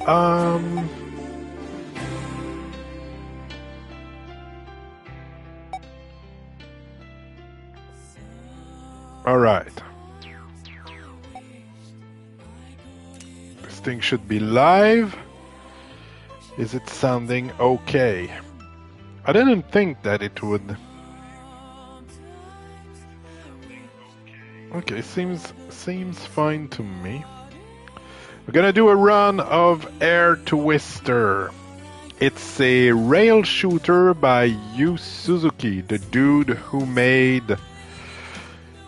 Um. All right. This thing should be live. Is it sounding okay? I didn't think that it would. Okay, seems fine to me. We're gonna do a run of Air Twister. It's a rail shooter by Yu Suzuki, the dude who made.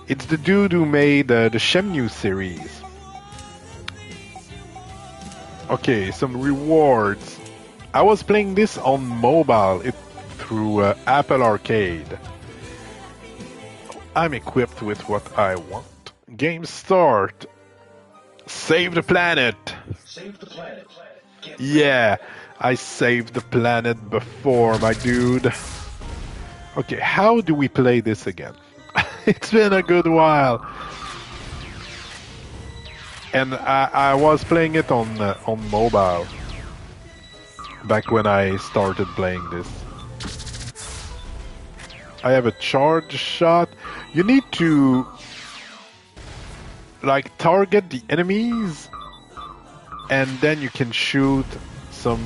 It's the dude who made the Shenmue series. Okay, some rewards. I was playing this on mobile through Apple Arcade. I'm equipped with what I want. Game start. Save the planet. Save the planet. Yeah, I saved the planet before, my dude. Okay, how do we play this again? It's been a good while. And I was playing it on mobile back when I started playing this. I have a charge shot. You need to like target the enemies, and then you can shoot some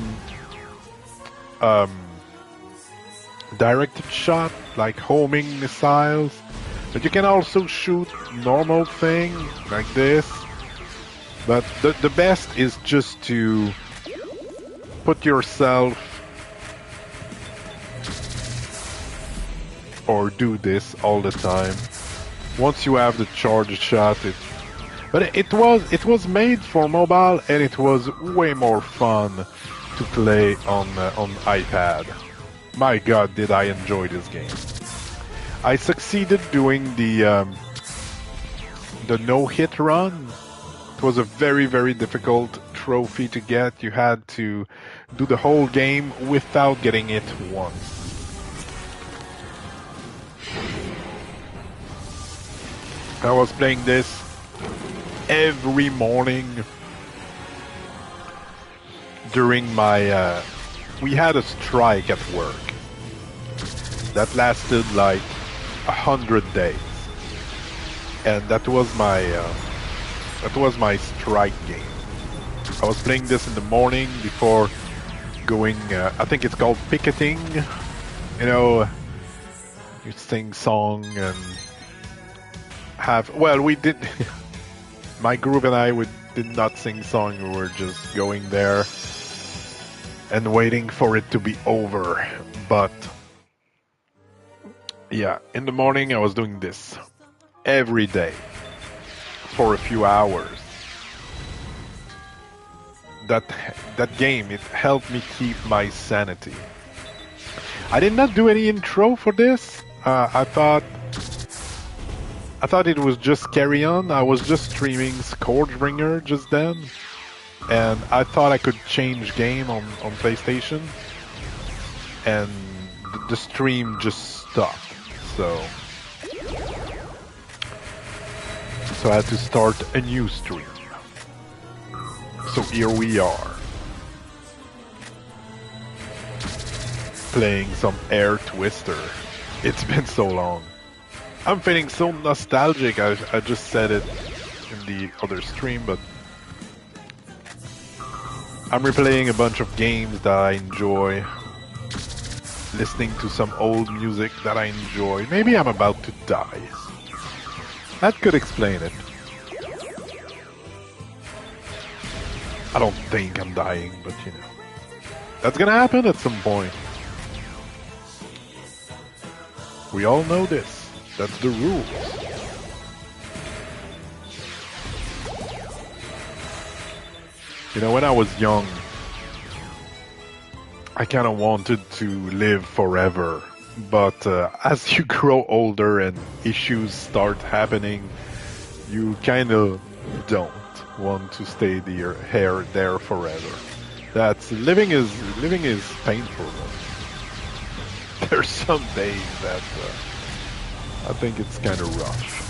directed shot, like homing missiles. But you can also shoot normal thing like this. But the best is just to put yourself or do this all the time. Once you have the charge shot, it was made for mobile, and it was way more fun to play on iPad. My God, did I enjoy this game! I succeeded doing the no-hit run. It was a very, very difficult trophy to get. You had to do the whole game without getting it once. I was playing this every morning during my... we had a strike at work that lasted like 100 days. And that was my strike game. I was playing this in the morning before going, I think it's called picketing. You know, you sing song and we did, my group and I, we did not sing song, we were just going there and waiting for it to be over. But yeah, in the morning I was doing this every day for a few hours. That game, it helped me keep my sanity. I did not do any intro for this. I thought it was just carry on. I was just streaming Scourgebringer just then, and I thought I could change game on PlayStation, and the stream just stopped. So I had to start a new stream. So here we are, playing some Air Twister. It's been so long. I'm feeling so nostalgic. I just said it in the other stream, but I'm replaying a bunch of games that I enjoy, listening to some old music that I enjoy. Maybe I'm about to die. That could explain it. I don't think I'm dying, but you know, that's gonna happen at some point. We all know this. That's the rules. You know, when I was young, I kind of wanted to live forever. But as you grow older and issues start happening, you kind of don't want to stay there forever. That's living is painful. There's some days that I think it's kind of rough.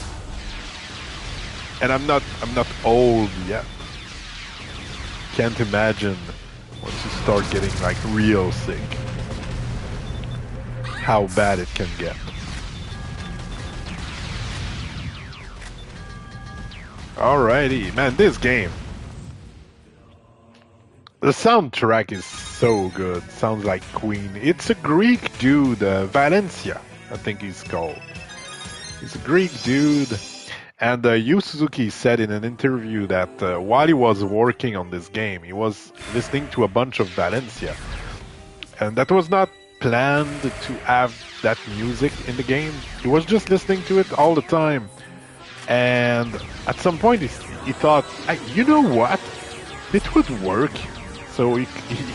And I'm not old yet. can't imagine once you start getting like real sick how bad it can get. Alrighty, man, this game. The soundtrack is so good. Sounds like Queen. It's a Greek dude, Valencia, I think he's called. He's a Greek dude. And Yu Suzuki said in an interview that while he was working on this game, he was listening to a bunch of Valencia. And that was not planned to have that music in the game. He was just listening to it all the time. And at some point he thought, hey, you know what? It would work. So he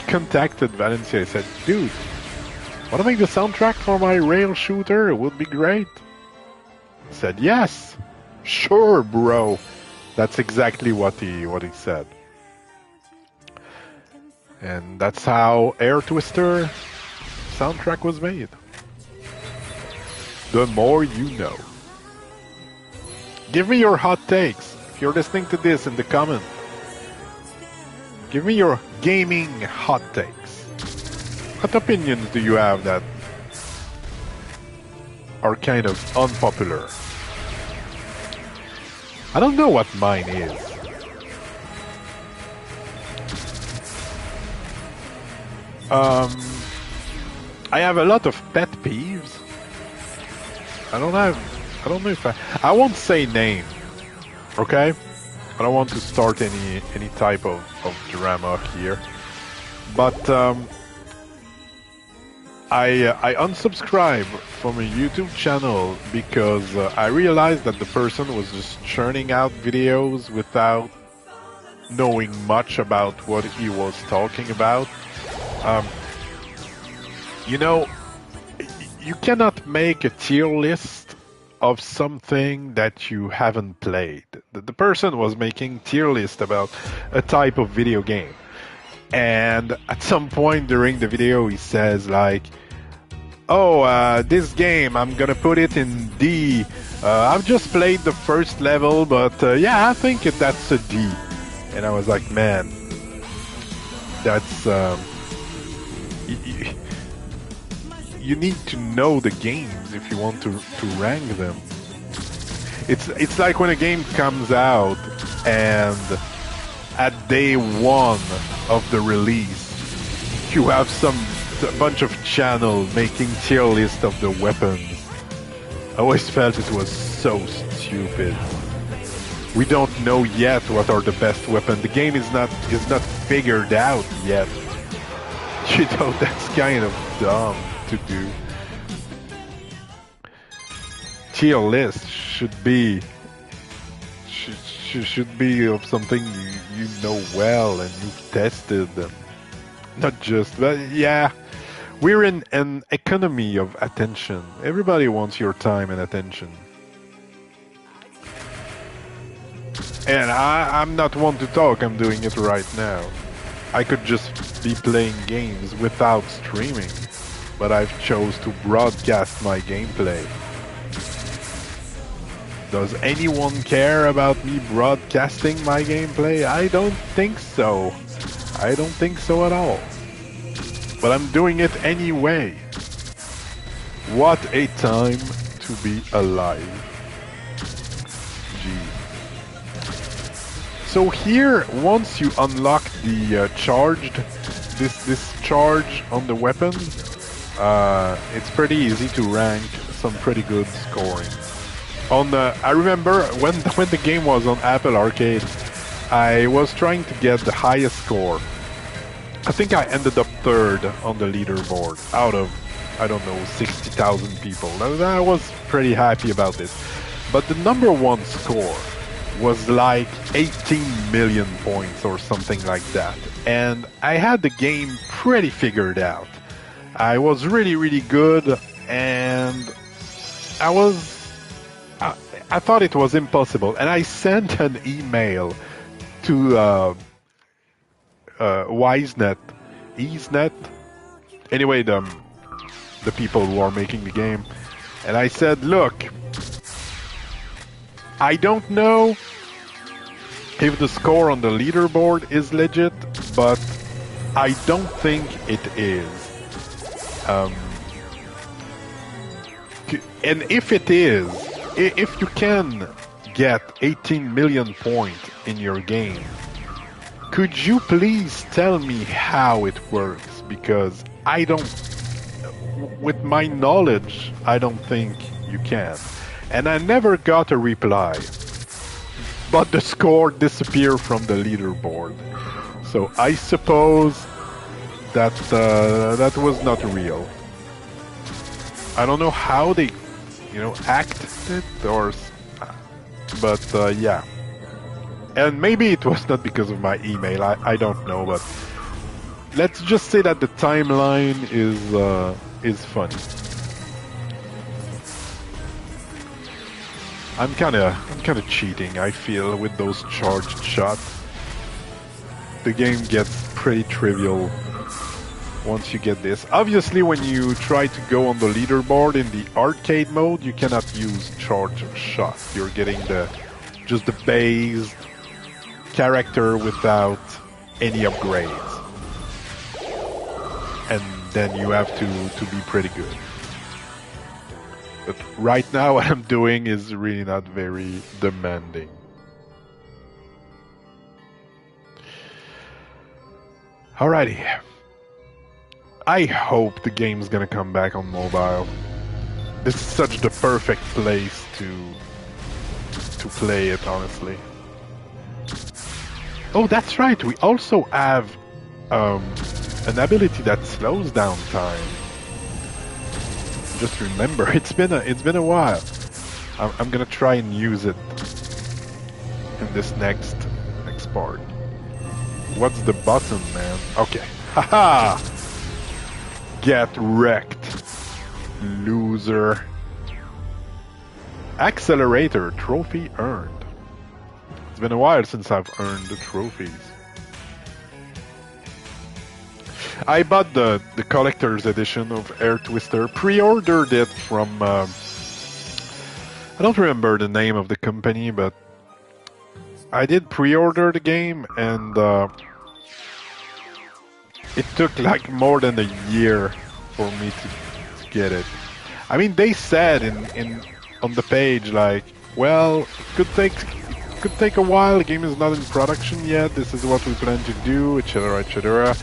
contacted Valencia. He said, dude, want to make the soundtrack for my rail shooter? It would be great. He said, yes. Sure, bro. That's exactly what he said. And that's how Air Twister soundtrack was made. The more you know. Give me your hot takes. If you're listening to this in the comment, give me your gaming hot takes. What opinions do you have that are kind of unpopular? I don't know what mine is. I have a lot of pet peeves. I don't know if I won't say name. Okay? I don't want to start any type of drama here. But I unsubscribed from a YouTube channel because I realized that the person was just churning out videos without knowing much about what he was talking about. You know, you cannot make a tier list of something that you haven't played. The person was making tier list about a type of video game. And at some point during the video he says like, oh, this game, I'm gonna put it in D. I've just played the first level, but yeah, I think that's a D. And I was like, man, that's... you need to know the games if you want to rank them. It's like when a game comes out and at day one of the release, you have a bunch of channels making tier list of the weapons. I always felt it was so stupid. We don't know yet what are the best weapons. The game is not figured out yet. You know, that's kind of dumb to do. Tier list should be of something you know well and you've tested them. Not just, but yeah, we're in an economy of attention. Everybody wants your time and attention. And I'm not one to talk, I'm doing it right now. I could just be playing games without streaming, but I've chose to broadcast my gameplay. Does anyone care about me broadcasting my gameplay? I don't think so. I don't think so at all. But I'm doing it anyway. What a time to be alive. Gee. So here, once you unlock the this charge on the weapon, it's pretty easy to rank some pretty good scoring. I remember when the game was on Apple Arcade, I was trying to get the highest score. I think I ended up third on the leaderboard out of, I don't know, 60,000 people. I was pretty happy about this. But the number one score was like 18 million points or something like that. And I had the game pretty figured out. I was really, really good, and I thought it was impossible. And I sent an email to EaseNet, anyway, the people who are making the game, and I said, look, I don't know if the score on the leaderboard is legit, but I don't think it is. And if it is, if you can get 18 million points in your game, could you please tell me how it works? Because I don't, with my knowledge, I don't think you can. And I never got a reply. But the score disappeared from the leaderboard. So I suppose that that was not real. I don't know how they, acted it or, but yeah. And maybe it was not because of my email. I don't know, but let's just say that the timeline is funny. I'm kind of cheating, I feel, with those charged shots. The game gets pretty trivial once you get this. Obviously, when you try to go on the leaderboard in the arcade mode, you cannot use charged shots. You're getting just the base character without any upgrades. And then you have to be pretty good. But right now what I'm doing is really not very demanding. Alrighty. I hope the game's gonna come back on mobile. This is such the perfect place to play it, honestly. Oh, that's right. We also have an ability that slows down time. Just remember, it's been a while. I'm gonna try and use it in this next part. What's the button, man? Okay. Haha! Get wrecked, loser. Accelerator trophy earned. It's been a while since I've earned the trophies. I bought the collector's edition of Air Twister, pre-ordered it from, I don't remember the name of the company, but I did pre-order the game, and it took like more than a year for me to get it. I mean, they said on the page, like, well, it could take a while, the game is not in production yet, this is what we plan to do, etc., etc.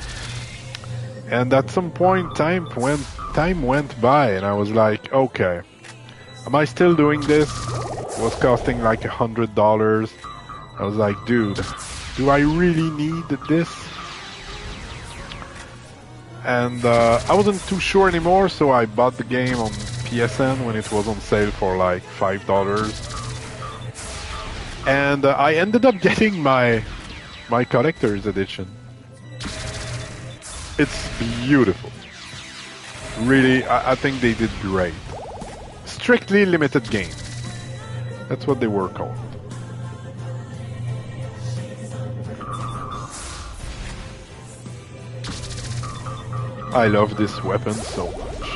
And at some point, time went by, and I was like, okay, am I still doing this? It was costing like $100. I was like, dude, do I really need this? And I wasn't too sure anymore, so I bought the game on PSN when it was on sale for like $5. And I ended up getting my collector's edition. It's beautiful. Really, I think they did great. Strictly limited game. That's what they were called. I love this weapon so much.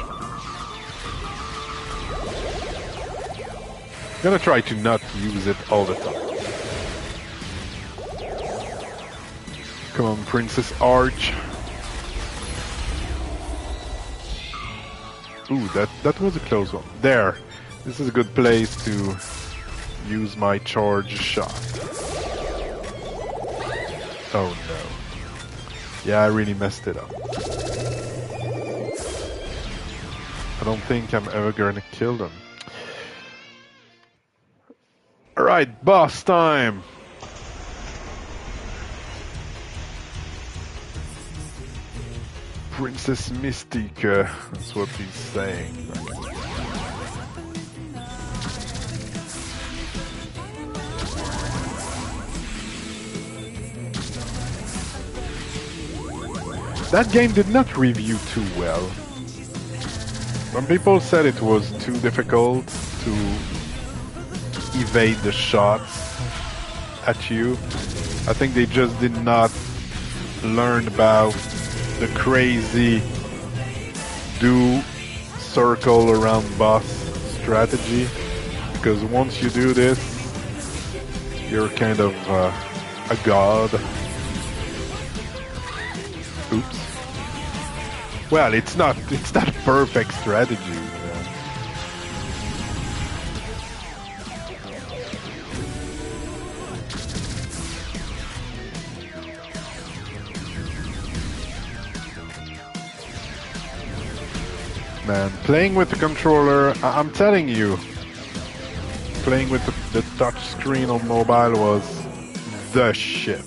I'm gonna try to not use it all the time. Come on, Princess Arch. Ooh, that was a close one. There. This is a good place to use my charge shot. Oh no. Yeah, I really messed it up. I don't think I'm ever gonna kill them. Alright, boss time! Princess Mystique, that's what he's saying. That game did not review too well. Some people said it was too difficult to evade the shots at you. I think they just did not learn about the crazy do circle around boss strategy, because once you do this, you're kind of a god. Oops. Well, it's not perfect strategy. Man, playing with the controller, I'm telling you, playing with the touch screen on mobile was the shit.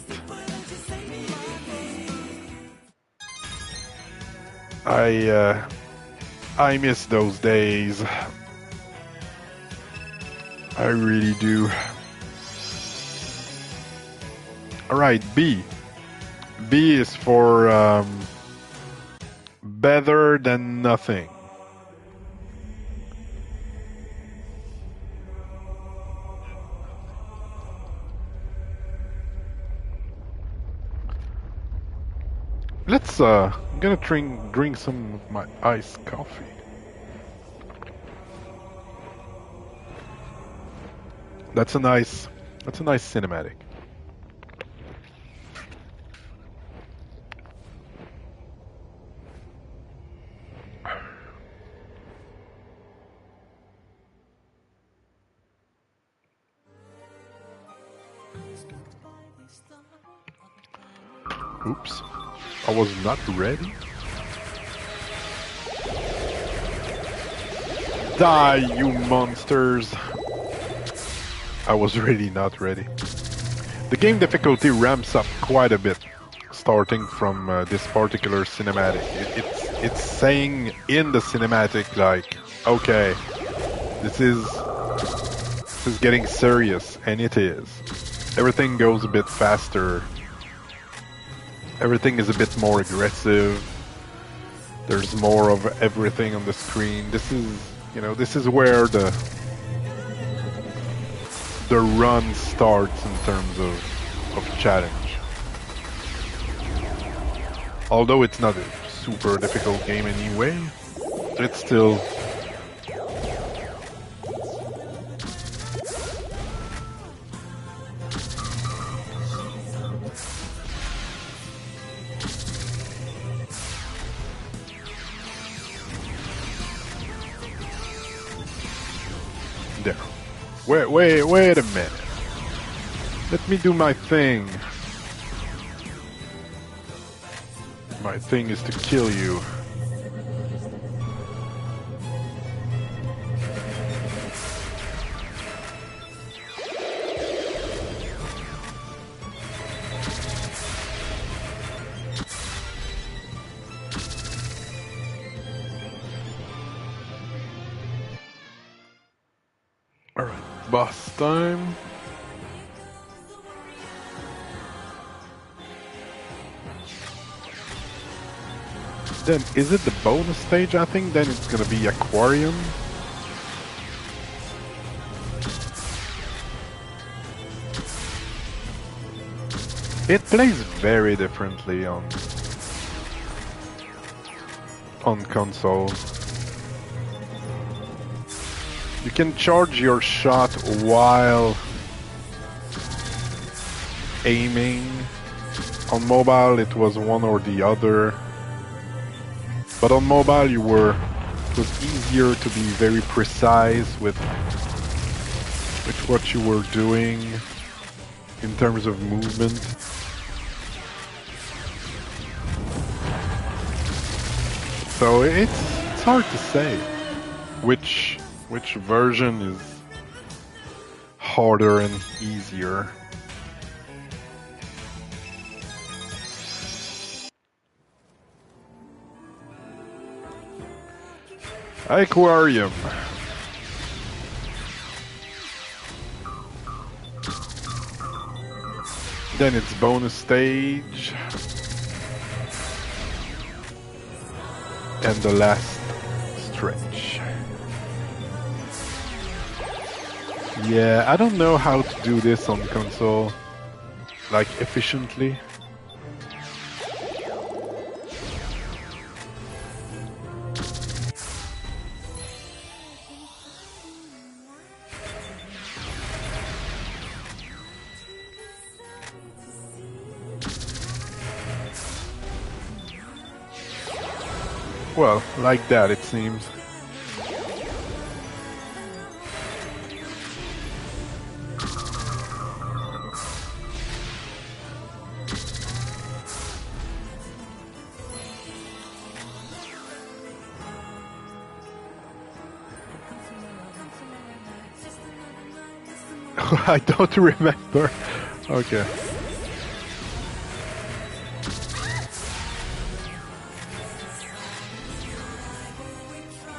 I miss those days. I really do. Alright, B. B is for better than nothing. Let's I'm gonna drink some of my iced coffee. That's a nice cinematic. Oops. I was not ready. Die, you monsters! I was really not ready. The game difficulty ramps up quite a bit, starting from this particular cinematic. It's saying in the cinematic, like, okay, this is getting serious, and it is. Everything goes a bit faster. Everything is a bit more aggressive. There's more of everything on the screen. This is, this is where the run starts in terms of challenge. Although it's not a super difficult game anyway, it's still there. Wait a minute. Let me do my thing. My thing is to kill you. Alright, boss time. Then, is it the bonus stage, I think? Then it's gonna be Aquarium. It plays very differently on console. You can charge your shot while aiming. On mobile it was one or the other. But on mobile it was easier to be very precise with what you were doing in terms of movement. So it's hard to say which version is harder and easier. Aquarium. Then it's bonus stage. And the last stretch. Yeah, I don't know how to do this on console, like efficiently. Well, like that it seems. I don't remember. Okay.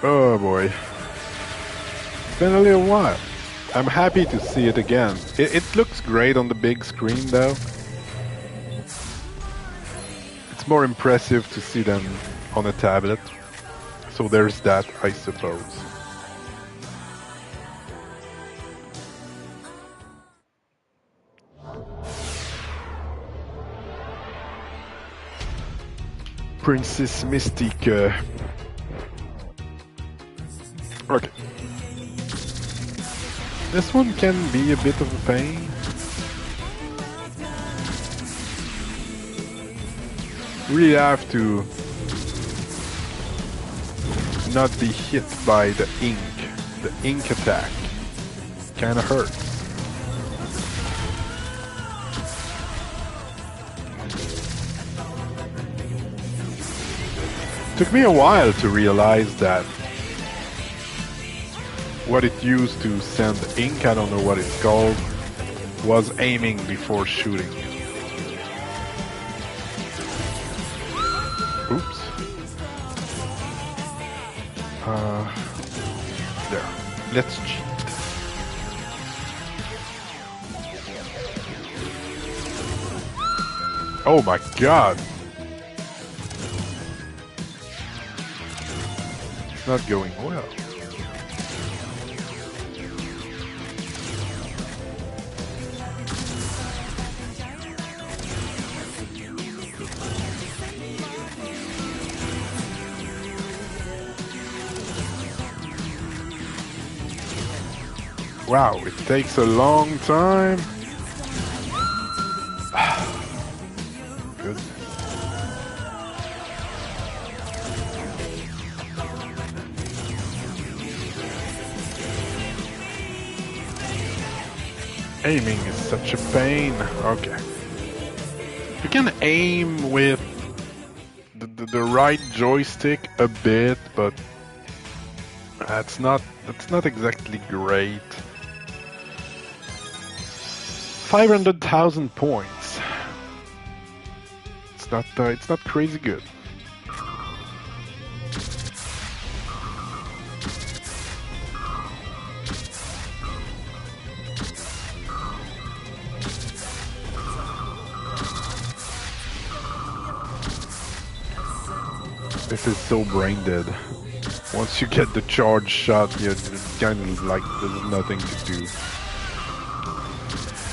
Oh boy. It's been a little while. I'm happy to see it again. It looks great on the big screen though. It's more impressive to see them on a tablet. So there's that, I suppose. Princess Mystique. Okay. This one can be a bit of a pain. Really have to not be hit by the ink. The ink attack kinda hurts. Took me a while to realize that what it used to send ink, I don't know what it's called, was aiming before shooting. Oops. There. Let's cheat. Oh my god! It's not going well. Wow, it takes a long time. Goodness. Aiming is such a pain. Okay. You can aim with the right joystick a bit, but that's not exactly great. 500,000 points. It's not crazy good. This is so brain dead. Once you get the charge shot, you're kind of like there's nothing to do.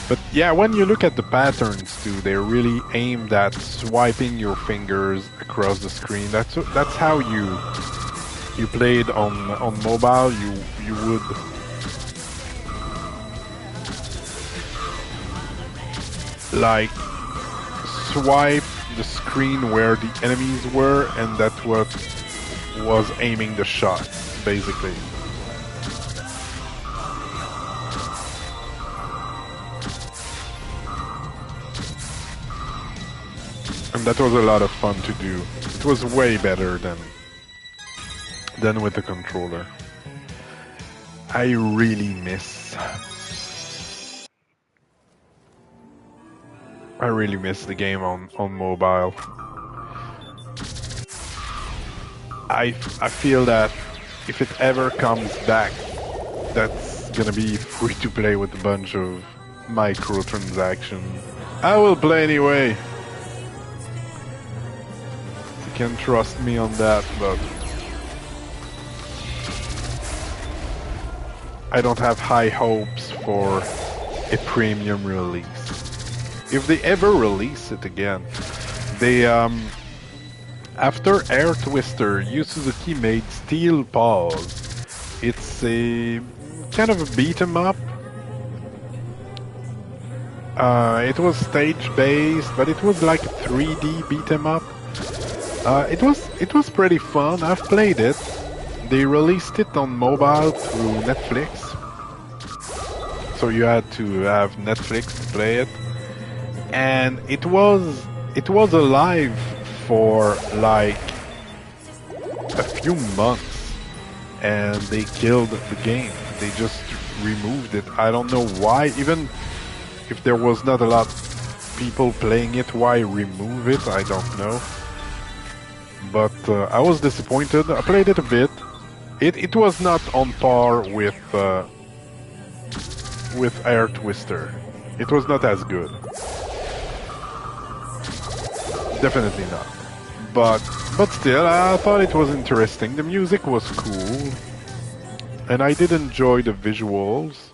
But yeah, when you look at the patterns too, they're really aimed at swiping your fingers across the screen. That's how you played on mobile. You would like swipe the screen where the enemies were, and that's what was aiming the shots, basically. And that was a lot of fun to do. It was way better than with the controller. I really miss the game on mobile. I feel that if it ever comes back, that's gonna be free to play with a bunch of microtransactions. I will play anyway. You can trust me on that, but I don't have high hopes for a premium release. If they ever release it again, they after Air Twister, Yu Suzuki made Steel Paws. It's a kind of a beat 'em up. It was stage based, but it was like a 3D beat 'em up. It was pretty fun. I've played it. They released it on mobile through Netflix, so you had to have Netflix to play it, and it was alive for like a few months, and they killed the game. They just removed it. I don't know why. Even if there was not a lot of people playing it, why remove it? I don't know. But I was disappointed. I played it a bit. It was not on par with Air Twister. It was not as good. Definitely not. But still, I thought it was interesting. The music was cool, and I did enjoy the visuals.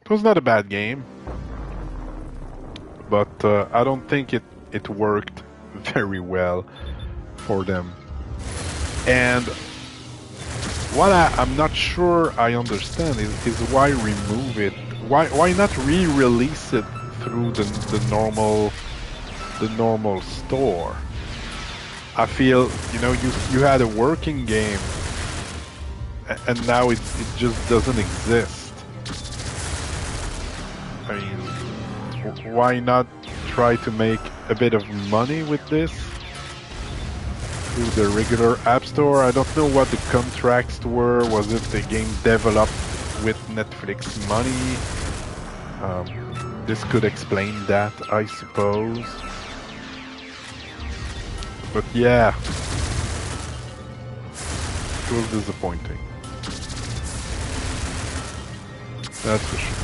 It was not a bad game, but I don't think it worked very well for them. And what I'm not sure I understand is why remove it? Why not re-release it through the normal store? I feel, you know, you had a working game, and now it just doesn't exist. I mean, why not try to make a bit of money with this through the regular App Store? I don't know what the contracts were. Was it the game developed with Netflix money? This could explain that, I suppose. But yeah, it was disappointing. That's for sure.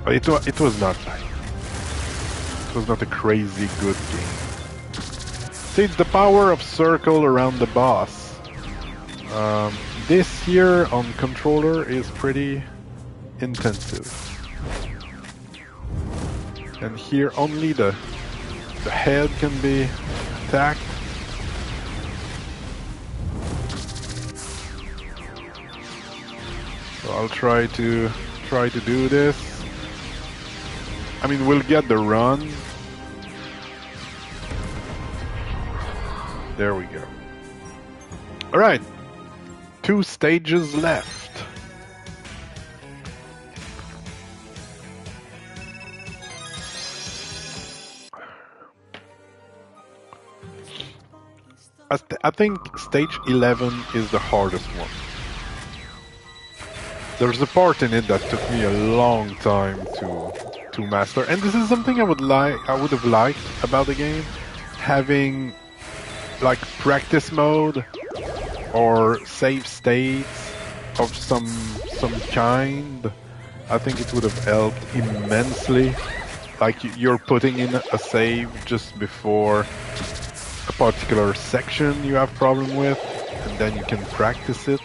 But it was not like, it was not a crazy good game. See, it's the power of circle around the boss. This here on controller is pretty intensive. And here only the head can be attacked. So I'll try to do this. I mean, we'll get the run. There we go. All right, 2 stages left. I think stage 11 is the hardest one. There's a part in it that took me a long time to master, and this is something I would have liked about the game, having like practice mode or save states of some kind. I think it would have helped immensely. Like you're putting in a save just before a particular section you have problem with, and then you can practice it.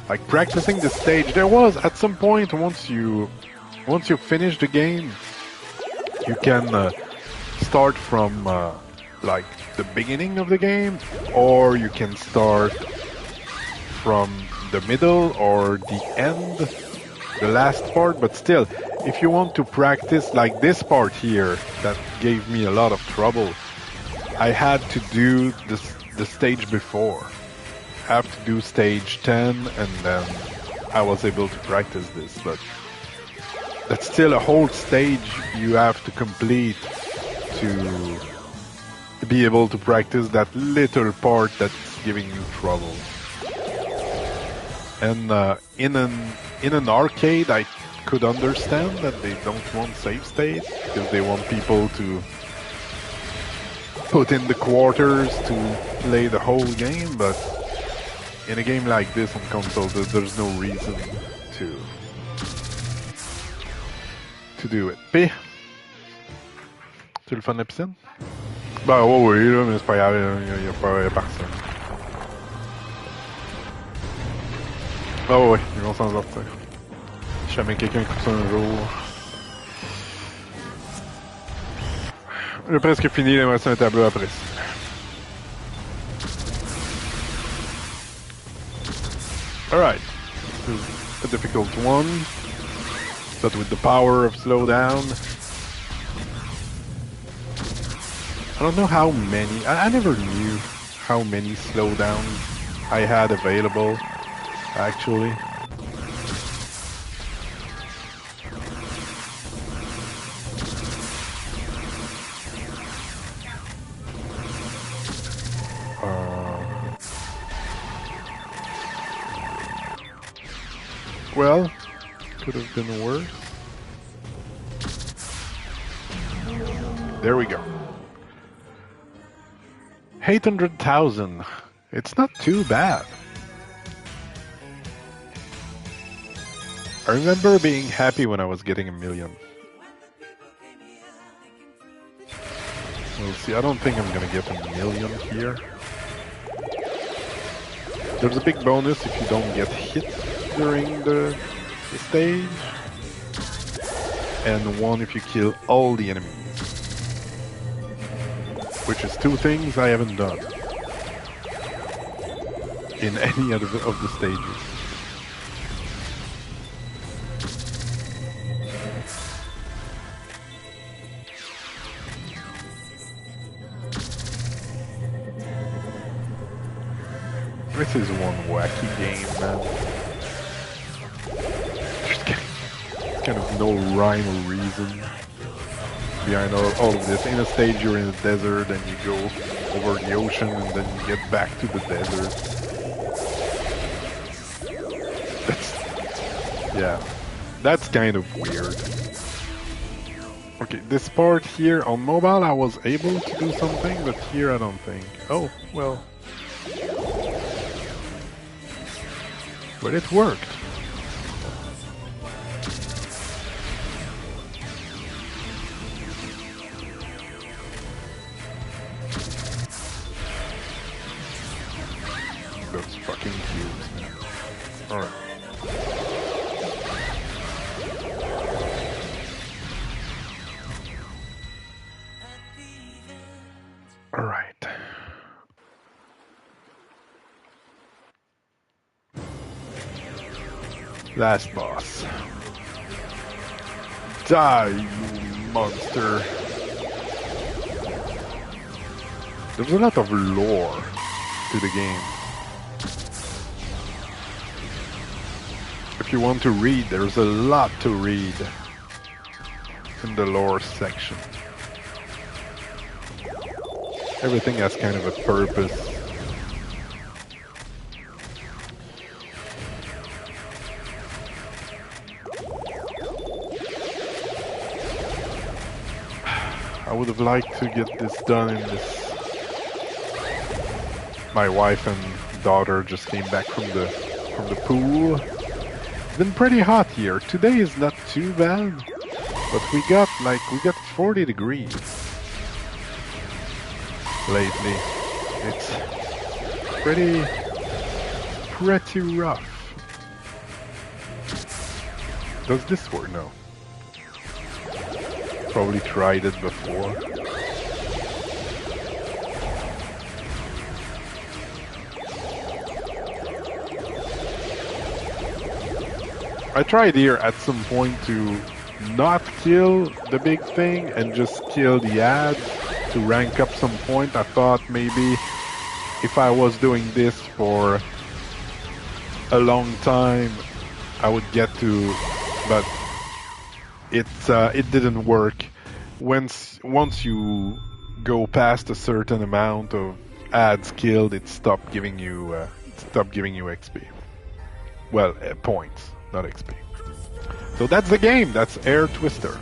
Like practicing the stage, there was at some point once you finish the game, you can start from like the beginning of the game, or you can start from the middle or the end, the last part. But still, if you want to practice like this part here, that gave me a lot of trouble. I had to do the stage before. I have to do stage 10, and then I was able to practice this. But that's still a whole stage you have to complete to be able to practice that little part that's giving you trouble. And in an arcade, I could understand that they don't want save states because they want people to put in the quarters to play the whole game, but in a game like this on console, there's no reason to do it. P, tu le fais de la piscine? Bah oui, là, mais c'est pas grave, il y a pas personne. Ah oui, ils vont s'en sortir. Si jamais quelqu'un coupe ça un jour. J'ai presque fini, il me reste un tableau après. Alright, this is a difficult one. But with the power of slowdown, I don't know how many. I never knew how many slowdowns I had available, actually. Well, could have been worse. There we go. 800,000. It's not too bad. I remember being happy when I was getting 1,000,000. We'll see. I don't think I'm gonna get 1,000,000 here. There's a big bonus if you don't get hit during the stage, and one if you kill all the enemies. Which is two things I haven't done in any of the stages. This is one wacky game, man. There's kind of no rhyme or reason behind all of this. In a stage you're in a desert and you go over the ocean and then you get back to the desert. That's kind of weird. Okay, this part here on mobile I was able to do something, but here I don't think. Oh, well. But it worked. That's fucking cute. Alright. Alright. Last boss. Die, you monster. There's a lot of lore to the game. If you want to read, there's a lot to read in the lore section. Everything has kind of a purpose. I would have liked to get this done in this. My wife and daughter just came back from the pool. It's been pretty hot here. Today is not too bad, but we got 40 degrees lately. It's pretty rough. Does this work? No. Probably tried it before. I tried here at some point to not kill the big thing and just kill the ads to rank up some point. I thought maybe if I was doing this for a long time I would get to, but it didn't work. Once you go past a certain amount of ads killed, it stopped giving you XP. Well, points, not XP. So that's the game. That's Air Twister.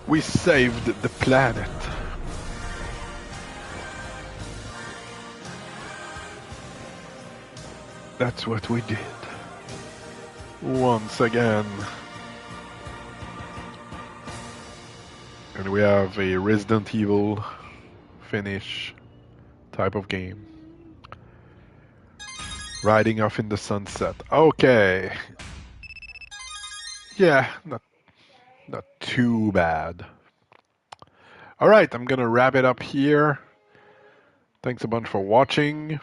We saved the planet. That's what we did. Once again. And we have a Resident Evil finish type of game. Riding off in the sunset. Okay. Yeah, not too bad. All right, I'm gonna wrap it up here. Thanks a bunch for watching.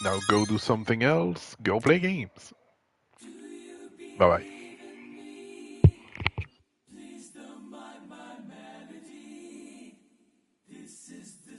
Now go do something else. Go play games. Bye bye.